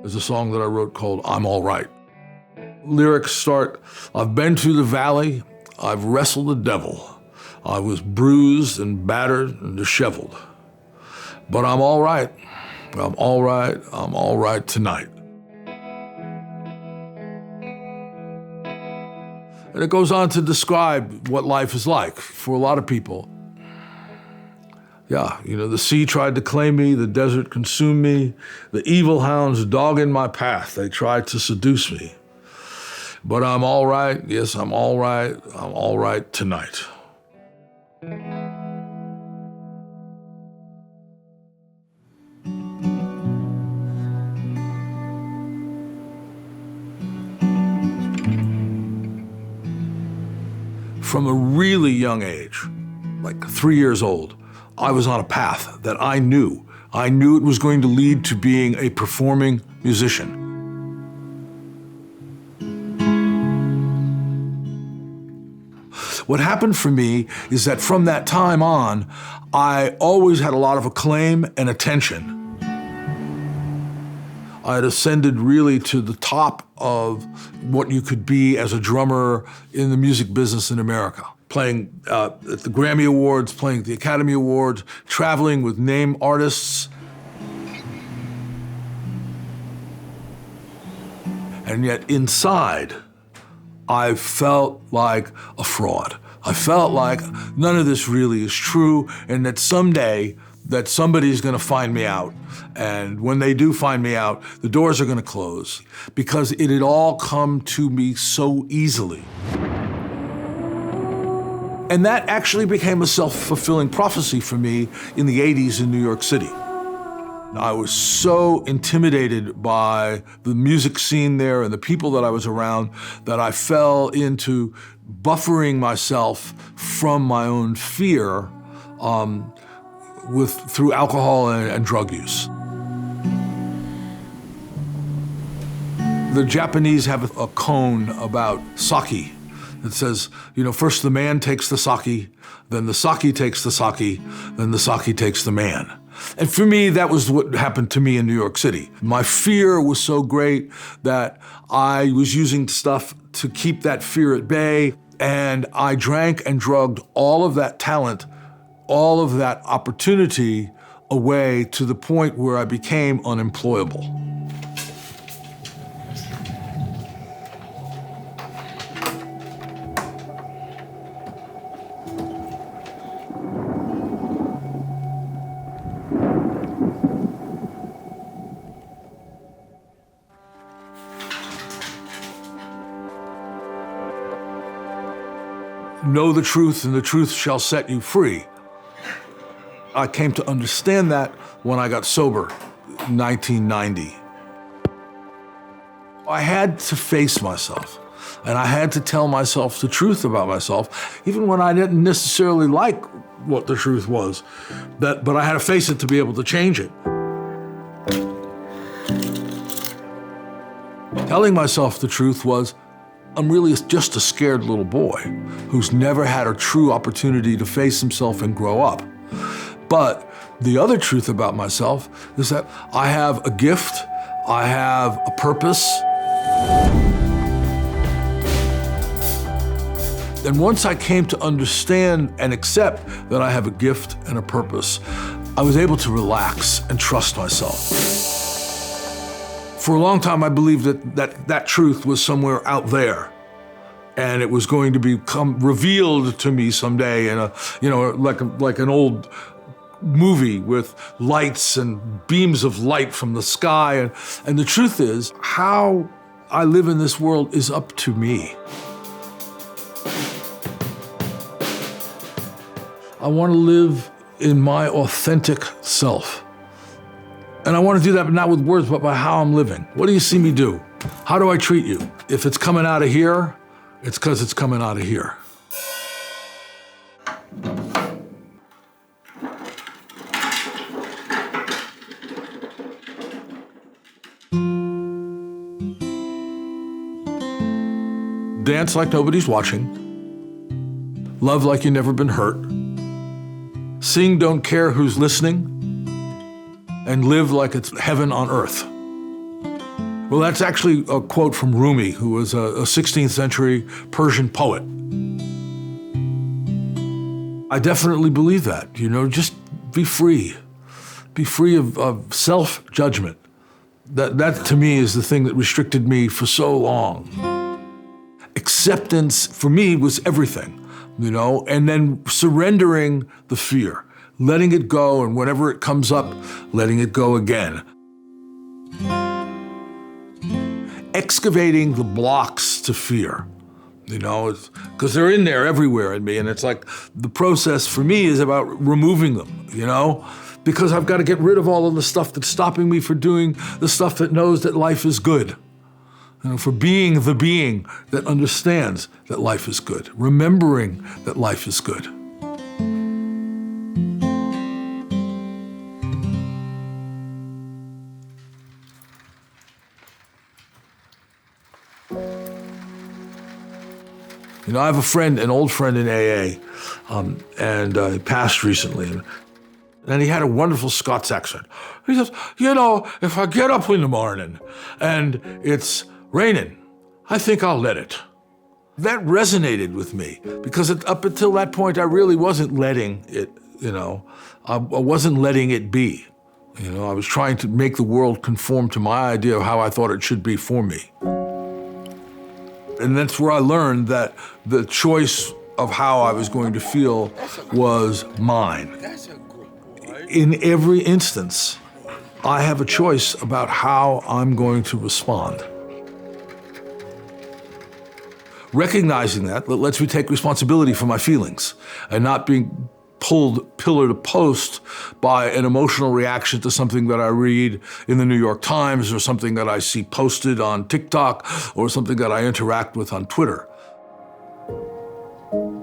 is a song that I wrote called I'm All Right. Lyrics start, I've been through the valley, I've wrestled the devil. I was bruised and battered and disheveled. But I'm all right. I'm all right. I'm all right tonight. And it goes on to describe what life is like for a lot of people. Yeah, the sea tried to claim me, the desert consumed me, the evil hounds dogging my path, they tried to seduce me. But I'm all right, yes, I'm all right tonight. From a really young age, like 3 years old, I was on a path that I knew. I knew it was going to lead to being a performing musician. What happened for me is that from that time on, I always had a lot of acclaim and attention. I had ascended really to the top of what you could be as a drummer in the music business in America. Playing at the Grammy Awards, playing at the Academy Awards, traveling with name artists. And yet inside, I felt like a fraud. I felt like none of this really is true, and that someday that somebody's gonna find me out. And when they do find me out, the doors are gonna close, because it had all come to me so easily. And that actually became a self-fulfilling prophecy for me in the 80s in New York City. I was so intimidated by the music scene there and the people that I was around that I fell into buffering myself from my own fear through alcohol and drug use. The Japanese have a koan about sake. It says, first the man takes the sake, then the sake takes the sake, then the sake takes the man. And for me, that was what happened to me in New York City. My fear was so great that I was using stuff to keep that fear at bay, and I drank and drugged all of that talent, all of that opportunity away to the point where I became unemployable. Know the truth, and the truth shall set you free. I came to understand that when I got sober in 1990. I had to face myself, and I had to tell myself the truth about myself, even when I didn't necessarily like what the truth was. But I had to face it to be able to change it. Telling myself the truth was, I'm really just a scared little boy who's never had a true opportunity to face himself and grow up. But the other truth about myself is that I have a gift, I have a purpose. And once I came to understand and accept that I have a gift and a purpose, I was able to relax and trust myself. For a long time, I believed that truth was somewhere out there, and it was going to become revealed to me someday in like an old movie with lights and beams of light from the sky. And the truth is, how I live in this world is up to me. I want to live in my authentic self. And I want to do that, but not with words, but by how I'm living. What do you see me do? How do I treat you? If it's coming out of here, it's because it's coming out of here. Dance like nobody's watching. Love like you've never been hurt. Sing, don't care who's listening. And live like it's heaven on earth. Well, that's actually a quote from Rumi, who was a 16th century Persian poet. I definitely believe that, just be free. Be free of self-judgment. That to me is the thing that restricted me for so long. Acceptance for me was everything, and then surrendering the fear, letting it go, and whenever it comes up, letting it go again. Excavating the blocks to fear, because they're in there everywhere in me, and it's like the process for me is about removing them, because I've got to get rid of all of the stuff that's stopping me from doing the stuff that knows that life is good. For being the being that understands that life is good, remembering that life is good. I have a friend, an old friend in AA, and he passed recently, and he had a wonderful Scots accent. He says, if I get up in the morning and it's raining, I think I'll let it. That resonated with me because up until that point, I really wasn't letting it, I wasn't letting it be. I was trying to make the world conform to my idea of how I thought it should be for me. And that's where I learned that the choice of how I was going to feel was mine. In every instance, I have a choice about how I'm going to respond. Recognizing that lets me take responsibility for my feelings and not being pulled pillar to post by an emotional reaction to something that I read in the New York Times or something that I see posted on TikTok or something that I interact with on Twitter.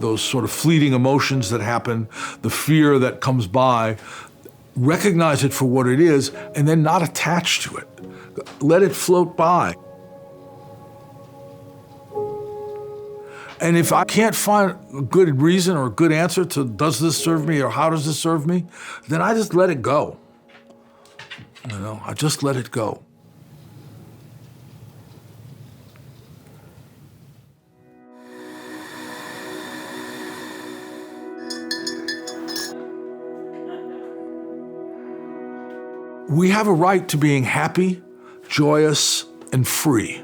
Those sort of fleeting emotions that happen, the fear that comes by, recognize it for what it is and then not attach to it. Let it float by. And if I can't find a good reason or a good answer to does this serve me or how does this serve me, then I just let it go. I just let it go. We have a right to being happy, joyous, and free.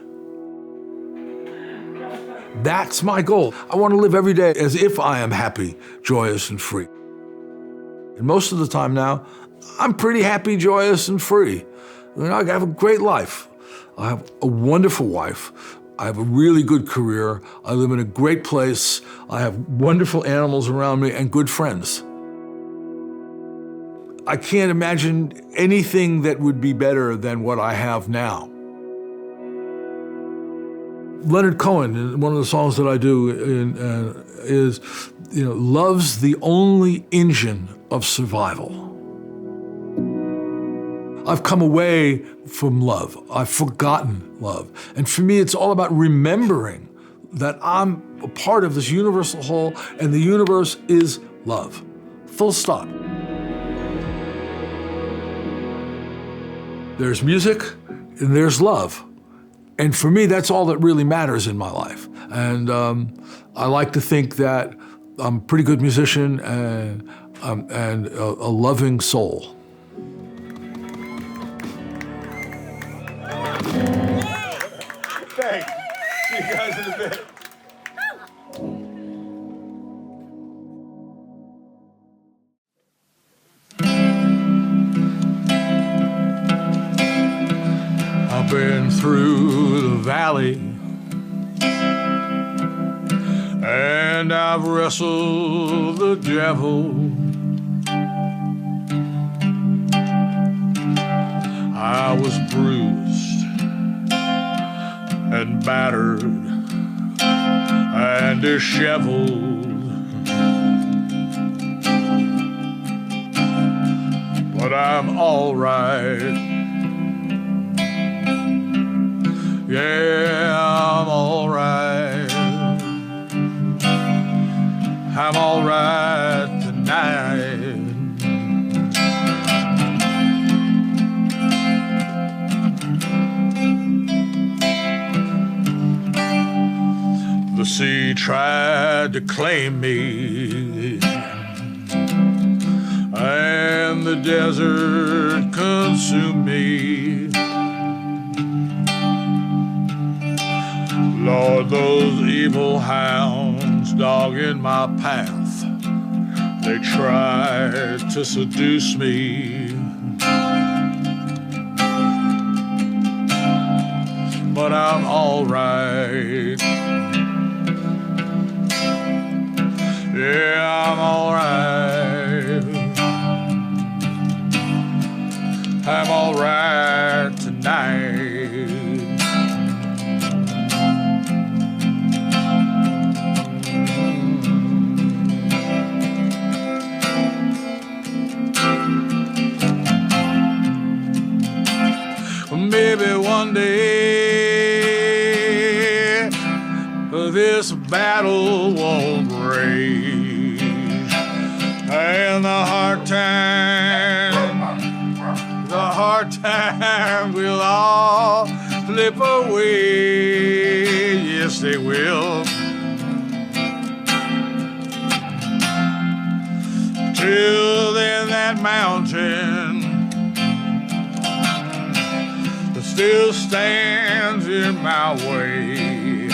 That's my goal. I want to live every day as if I am happy, joyous, and free. And most of the time now, I'm pretty happy, joyous, and free. I have a great life. I have a wonderful wife. I have a really good career. I live in a great place. I have wonderful animals around me and good friends. I can't imagine anything that would be better than what I have now. Leonard Cohen, one of the songs that I do is, love's the only engine of survival. I've come away from love. I've forgotten love. And for me, it's all about remembering that I'm a part of this universal whole and the universe is love. Full stop. There's music and there's love. And for me, that's all that really matters in my life. And I like to think that I'm a pretty good musician and a loving soul. Thanks. See you guys in a bit. I've been through the valley and I've wrestled the devil. I was bruised and battered and disheveled, but I'm all right. Yeah, I'm all right. I'm all right tonight. sea tried to claim me, and the desert consumed me. Lord, those evil hounds dogging my path, they tried to seduce me. But I'm all right. Yeah, I'm all right. I'm all right tonight. Maybe one day this battle won't rage, and the hard times will all slip away. Yes, they will. Till then, that mountain still stands in my way.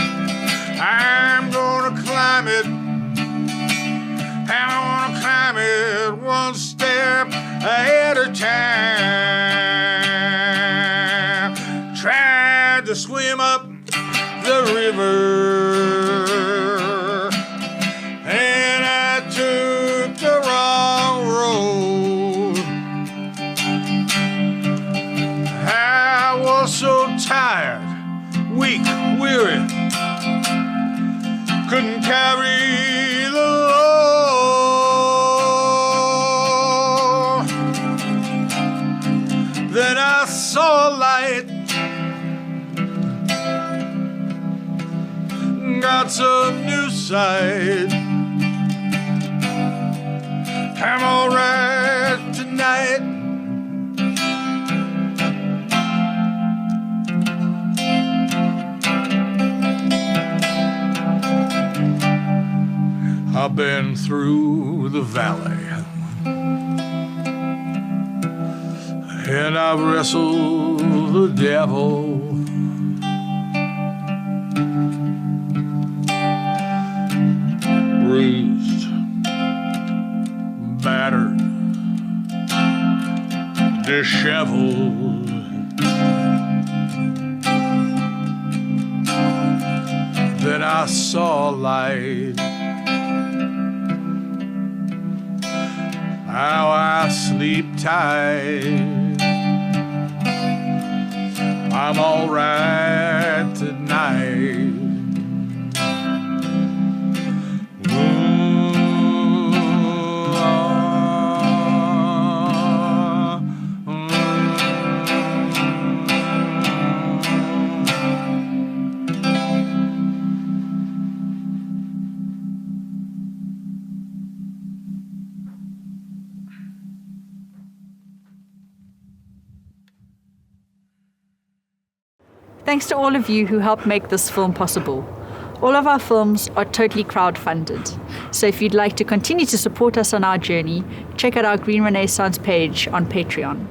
I'm gonna climb it, and I wanna climb it one step at a time. Tried to swim up the river, and I took the wrong road. I was so tired, weak, weary, couldn't carry the load. Then I saw a light, got some new sight. I'm all right tonight. I've been through the valley, and I've wrestled the devil. Bruised, battered, disheveled. Then I saw light. Now I sleep tight. I'm all right tonight. Thanks to all of you who helped make this film possible. All of our films are totally crowdfunded, so if you'd like to continue to support us on our journey, check out our Green Renaissance page on Patreon.